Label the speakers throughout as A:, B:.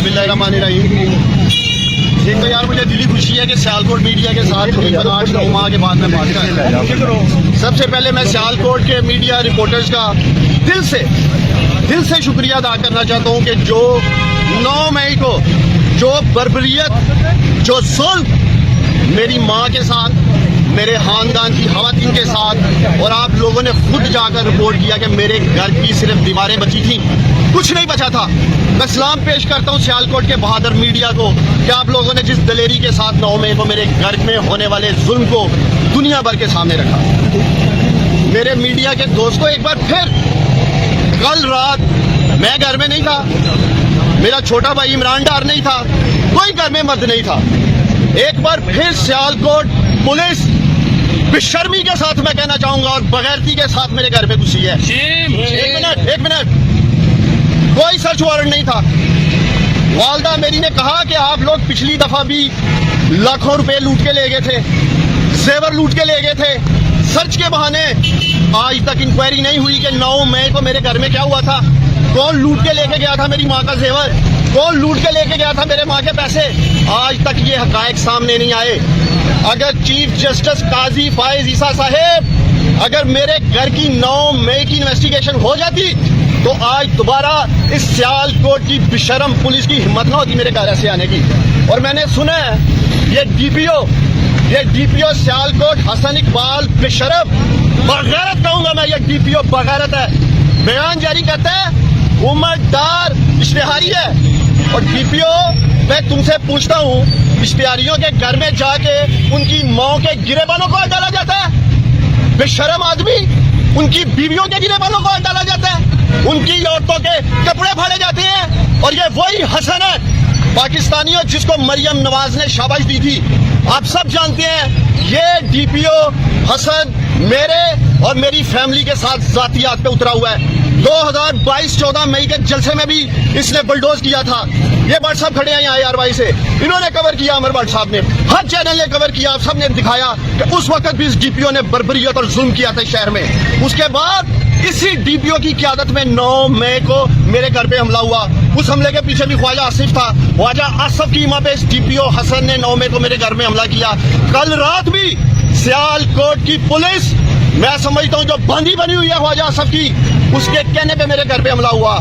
A: बिस्मिल्लाहिर्रहमानिर्रहीम। एक तो यार मुझे दिली खुशी है कि सियालकोट मीडिया के साथ तकरीबन 8-9 माह के बाद मैं बात कर रहा हूँ। सबसे पहले मैं सियालकोट के मीडिया रिपोर्टर्स का दिल से शुक्रिया अदा करना चाहता हूँ कि जो 9 मई को जो बर्बरियत, जो जुल्म मेरी माँ के साथ, मेरे खानदान की खवातीन के साथ, और आप लोगों ने खुद जाकर रिपोर्ट किया कि मेरे घर की सिर्फ दीवारें बची थी, कुछ नहीं बचा था। मैं सलाम पेश करता हूँ सियालकोट के बहादुर मीडिया को कि आप लोगों ने जिस दलेरी के साथ 9 मई को मेरे घर में होने वाले जुल्म को दुनिया भर के सामने रखा। मेरे मीडिया के दोस्तों, एक बार फिर कल रात मैं घर में नहीं था, मेरा छोटा भाई इमरान डार नहीं था, कोई घर में मर्द नहीं था। एक बार फिर सियालकोट पुलिस बेशर्मी के साथ मैं कहना चाहूंगा और बगैरती के साथ मेरे घर पे घुसी है। एक मिनट, कोई सर्च वारंट नहीं था। वालदा मेरी ने कहा कि आप लोग पिछली दफा भी लाखों रुपए लूट के ले गए थे, जेवर लूट के ले गए थे, सर्च के बहाने। आज तक इंक्वायरी नहीं हुई कि 9 मई को मेरे घर में क्या हुआ था, कौन लूट के लेके गया था मेरी माँ का जेवर, कौन लूट के लेके गया था मेरे माँ के पैसे। आज तक ये हकायक सामने नहीं आए। अगर चीफ जस्टिस काजी फायज ईसा साहेब, अगर मेरे घर की 9 मई की इन्वेस्टिगेशन हो जाती तो आज दोबारा इस सियालकोट की बेशरम पुलिस की हिम्मत ना होती मेरे घर ऐसे आने की। और मैंने सुना है ये डीपीओ सियालकोट हसन इकबाल बेशरम, बगैरत कहूंगा मैं, ये डीपीओ बगैरत है, बयान जारी करता है उमर डार इश्तेहारी है। और डीपीओ, मैं तुमसे पूछता हूँ, इश्तेहारियों के घर में जाके उनकी माओ के गिरेबानों को डाला जाता है? बेशरम आदमी, उनकी बीवियों के गिरेबानों को डाला जाता है, उनकी औरतों के कपड़े फाड़े जाते हैं। और ये वही हसन है पाकिस्तानियों जिसको मरियम नवाज ने शाबाश दी थी। आप सब जानते हैं ये डीपीओ हसन मेरे और मेरी फैमिली के साथ जातियात पे उतरा हुआ है। 2022-14 मई के जलसे में भी इसने बुलडोज किया था। ये भट्ट साहब खड़े हैं यहाँ IRY से, इन्होंने कवर किया, अमर भट्ट साहब ने, हर चैनल ने कवर किया, आप सब ने दिखाया कि उस वक्त भी इस डीपीओ ने बर्बरियत और जुल्म किया था शहर में। उसके बाद इसी डीपीओ की क़यादत में 9 मई को मेरे घर पे हमला हुआ। उस हमले के पीछे भी ख्वाजा आसिफ था। ख्वाजा आसिफ की इमाम पे इस डीपीओ हसन ने 9 मई को मेरे घर में हमला किया। कल रात भी सियालकोट की पुलिस, मैं समझता हूँ जो बांधी बनी हुई है ख्वाजा आसिफ की, उसके कहने पे मेरे घर पे हमला हुआ।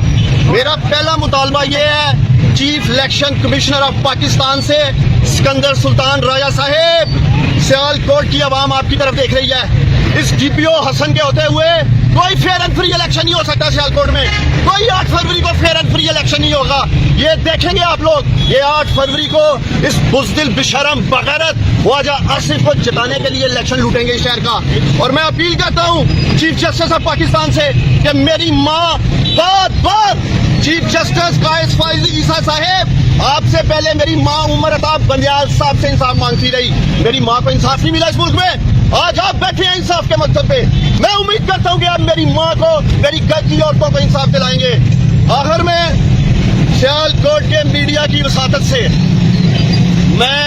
A: मेरा पहला मुतालबा ये है, chief election commissioner of Pakistan से सिकंदर सुल्तान राजा साहेब, सियालकोट की आवाम आपकी तरफ देख रही है। इस डीपीओ हसन के होते हुए कोई फेयर एंड फ्री इलेक्शन नहीं हो सकता सियालकोट में। कोई 8 फरवरी को फेयर एंड फ्री इलेक्शन नहीं होगा। ये देखेंगे आप लोग, ये 8 फरवरी को इस बुज़दिल बेशरम बगैरत ख्वाजा आसिफ को जिताने के लिए इलेक्शन लूटेंगे इस शहर का। और मैं अपील करता हूँ चीफ जस्टिस ऑफ पाकिस्तान से कि मेरी माँ बार चीफ जस्टिस कायस फायज ईसा साहेब, आपसे पहले मेरी माँ उमर अताब बंदियाल साहब से इंसाफ मांगती रही। मेरी माँ को इंसाफ नहीं मिला इस मुल्क में। आज आप बैठे हैं इंसाफ के मकसद पे। मैं उम्मीद करता हूँ कि आप मेरी माँ को, मेरी घर की औरतों को इंसाफ दिलाएंगे। आखिर में सियालकोट के मीडिया की वसातत से मैं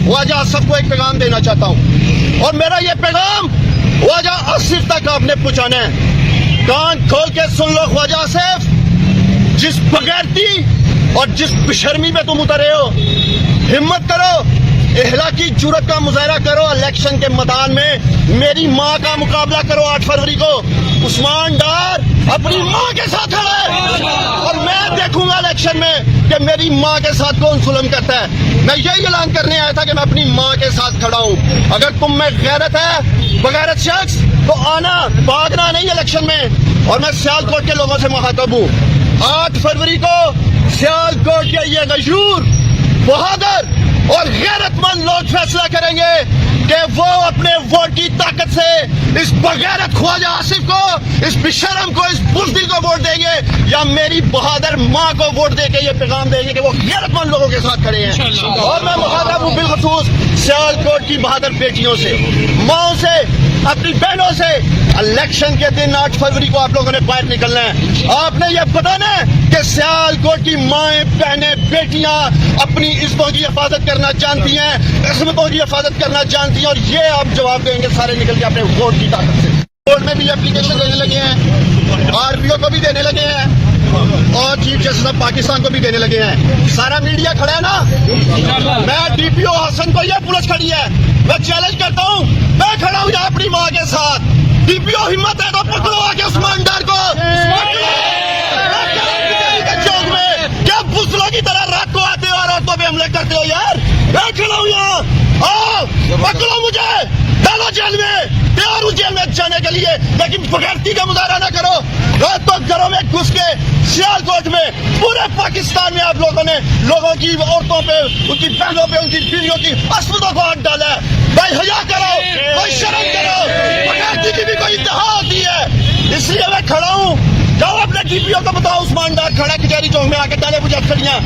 A: ख्वाजा आसिफ को एक पैगाम देना चाहता हूँ, और मेरा ये पैगाम ख्वाजा आसिफ तक आपने पहुँचाना है। कान खोल के सुन लो ख्वाजा आसिफ, जिस बगैरती और जिस बेशर्मी पे तुम उतरे हो, हिम्मत करो, इहलाकी जुर्रत का मुजाहरा करो, इलेक्शन के मैदान में मेरी माँ का मुकाबला करो। 8 फरवरी को उस्मान डार अपनी माँ के साथ खड़ा है, और मैं देखूंगा इलेक्शन में कि मेरी माँ के साथ कौन जुल्म करता है। मैं यही ऐलान करने आया था कि मैं अपनी माँ के साथ खड़ा हूँ। अगर तुम में गैरत है, बगैरत शख्स, तो आना, भागना नहीं इलेक्शन में। और मैं सियालकोट के लोगों से मुखातब हूँ, 8 फरवरी को सियालकोट के ये गशूर, बहादुर और गैरतमंद लोग फैसला करेंगे कि वो अपने वोट की ताकत से इस बगैरत ख्वाजा आसिफ को, इस बेशरम को, इस बुज़दिल को वोट देंगे, या मेरी बहादुर माँ को वोट देके ये पैगाम देंगे कि वो गैरतमंद लोगों के साथ खड़े हैं। और मैं मुखातब हूँ बिलखसूस सियालकोट की बहादुर बेटियों से, माओ से, अपनी बहनों से। इलेक्शन के दिन 8 फरवरी को आप लोगों ने बाहर निकलना है। आपने ये बताना है कि सियालकोट की माएँ, बहनें, बेटियां अपनी इज्जतों की हिफाजत करना जानती हैं, इस्मतों की हिफाजत करना जानती हैं, और ये आप जवाब देंगे सारे निकल के अपने वोट की ताकत से। कोर्ट में भी एप्लीकेशन देने लगे हैं, आरपीओ को भी देने लगे हैं और चीफ जस्टिस ऑफ पाकिस्तान को भी देने लगे हैं। सारा मीडिया खड़ा है ना। मैं डीपीओ हसन को, ये पुलिस खड़ी है, मैं चैलेंज करता हूँ, मैं खड़ा हूँ यहाँ अपनी माँ के साथ। डीपीओ हिम्मत है तो पकड़ो आके उस्मान डार को, चौक में क्या बुजलों की तरह रात को आते हो और औरतों पे हमले करते हो यार। मैं खड़ा हूँ यहाँ, आओ पकड़ो मुझे, डालो जेल में, तैयार हूँ जेल में जाने के लिए, लेकिन बगैरती का मुजाहरा ना करो। रात को घरों में घुस के सियालकोट में पूरे पाकिस्तान में आप लोगों ने लोगों की औरतों पे, उनकी बहनों पे, उनकी बीवियों की अस्मतों को हाथ डाला है। भाई हया करो, कोई शर्म करो, बगैरती की भी कोई इंतहा होती है। इसलिए मैं खड़ा हूँ, जाओ अपने डीपीओ को बताओ उस्मान डार खड़ा कचहरी चौक में आके डाले मुझे अटकड़ियाँ,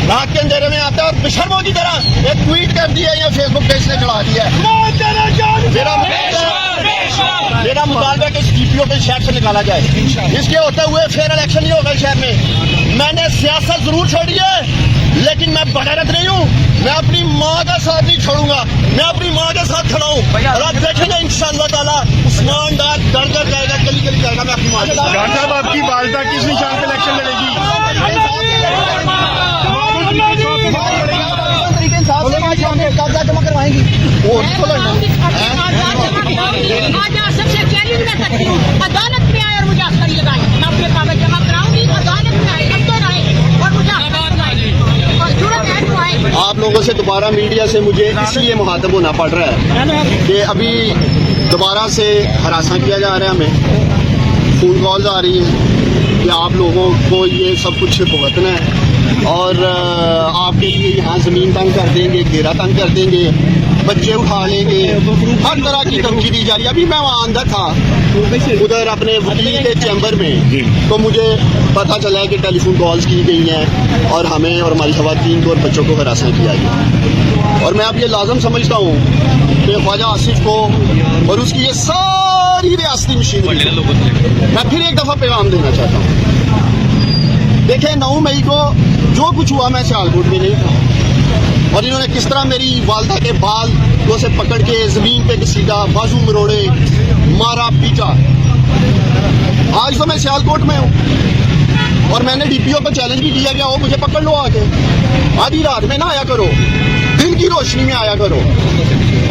A: रात के अंधेरे में आता है और बेशर्मों की तरह एक ट्वीट कर दिया या फेसबुक पेज से चढ़ा दिया है। मेरा मुतालबा है कि इस डीपीओ को शहर से निकाला जाए, इसके होते हुए फेयर इलेक्शन नहीं होगा शहर में। मैंने सियासत जरूर छोड़ी है, लेकिन मैं बगैरत नहीं हूँ। मैं अपनी माँ का साथ नहीं छोड़ूंगा, मैं अपनी माँ के साथ खड़ा हूँ और आप देखेंगे इंशाअल्लाह ताला उस्मान डार दर जाएगा, गली गली जाएगा। मैं अपनी माँ के साथ।
B: डॉक्टर साहब, आपकी वालदा किस निशान पे इलेक्शन लड़ेगी?
A: कागजात जमा करवाएंगी वो उसको लड़ना
C: सबसे चैलेंज मैं करती हूँ, अदालत में आए और मुझे अस्करी लगाए, मैं अपने कागज जमा कराऊंगी, अदालत में आए, अंदर आए और मुझे और जरूरत है तो आए।
A: आप लोगों से दोबारा मीडिया से मुझे इसलिए मुखातब होना पड़ रहा है कि अभी दोबारा से हरासा किया जा रहा है, हमें फोन कॉल्स आ रही हैं कि आप लोगों को ये सब कुछ भुगतना है और आपके लिए यहाँ ज़मीन तंग कर देंगे, घेरा तंग कर देंगे, बच्चे उठा लेंगे, हर तरह की धमकी दी जा रही है। अभी मैं वहाँ अंदर था उधर अपने वकील के चैम्बर में, तो मुझे पता चला है कि टेलीफोन कॉल्स की गई हैं और हमें और हमारी खवातीन को और बच्चों को हरासा किया गया। और मैं अब ये लाजम समझता हूँ कि ख्वाजा आसिफ को और उसकी ये सारी रियासती मशीनरी, मैं फिर एक दफ़ा पैगाम देना चाहता हूँ। देखें 9 मई को जो कुछ हुआ, मैं सियालकोट में नहीं था और इन्होंने किस तरह मेरी वालदा के बाल को से पकड़ के ज़मीन पे घसीटा, बाजू मरोड़े, मारा पीटा। आज तो मैं सियालकोट में हूँ और मैंने डीपीओ को चैलेंज भी किया गया, वो मुझे पकड़ लो आके। आधी रात में ना आया करो, दिन की रोशनी में आया करो।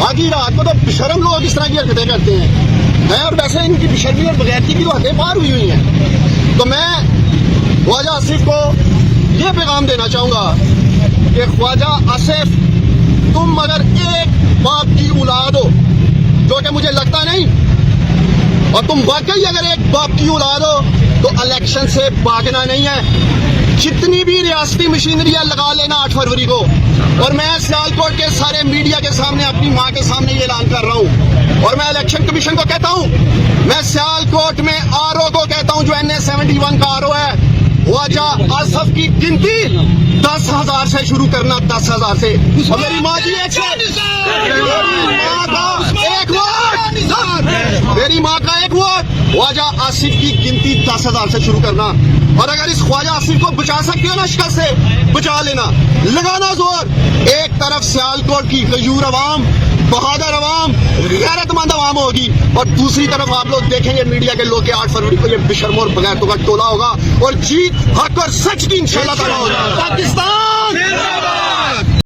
A: आधी रात को तो बेशर्म लोग इस तरह की हरकतें करते हैं और वैसे इनकी बेशर्मी और बगैरती की तो हदें पार हुई हुई हैं। तो मैं ख्वाजा आसिफ को ये पैगाम देना चाहूँगा कि ख्वाजा आसिफ, तुम अगर एक बाप की औलाद हो, जो कि मुझे लगता नहीं, और तुम वाकई अगर एक बाप की औलाद हो तो इलेक्शन से भागना नहीं है। जितनी भी रियासती मशीनरियाँ लगा लेना 8 फरवरी को। और मैं सियालकोट के सारे मीडिया के सामने, अपनी माँ के सामने ये ऐलान कर रहा हूँ और मैं इलेक्शन कमीशन को कहता हूँ, मैं सियालकोट में आरओ को कहता हूँ, जो NA71 का आरओ है, ख्वाजा आसिफ की गिनती 10,000 से शुरू करना, 10,000 से। और मेरी माँ जी एक मेरी माँ का एक वोट, ख्वाजा आसिफ की गिनती 10,000 से शुरू करना। और अगर इस ख्वाजा आसिफ को बचा सकते हो ना, शिकस्त से बचा लेना, लगाना जोर। एक तरफ सियालकोट की गयूर अवाम, बहादुर अवाम, गैरतमंद अवाम होगी और दूसरी तरफ आप लोग देखेंगे मीडिया के लोग के 8 फरवरी को ये बेशर्म और बगैरतों का टोला होगा और जीत हक और सच की इंशाअल्लाह ताला होगी। पाकिस्तान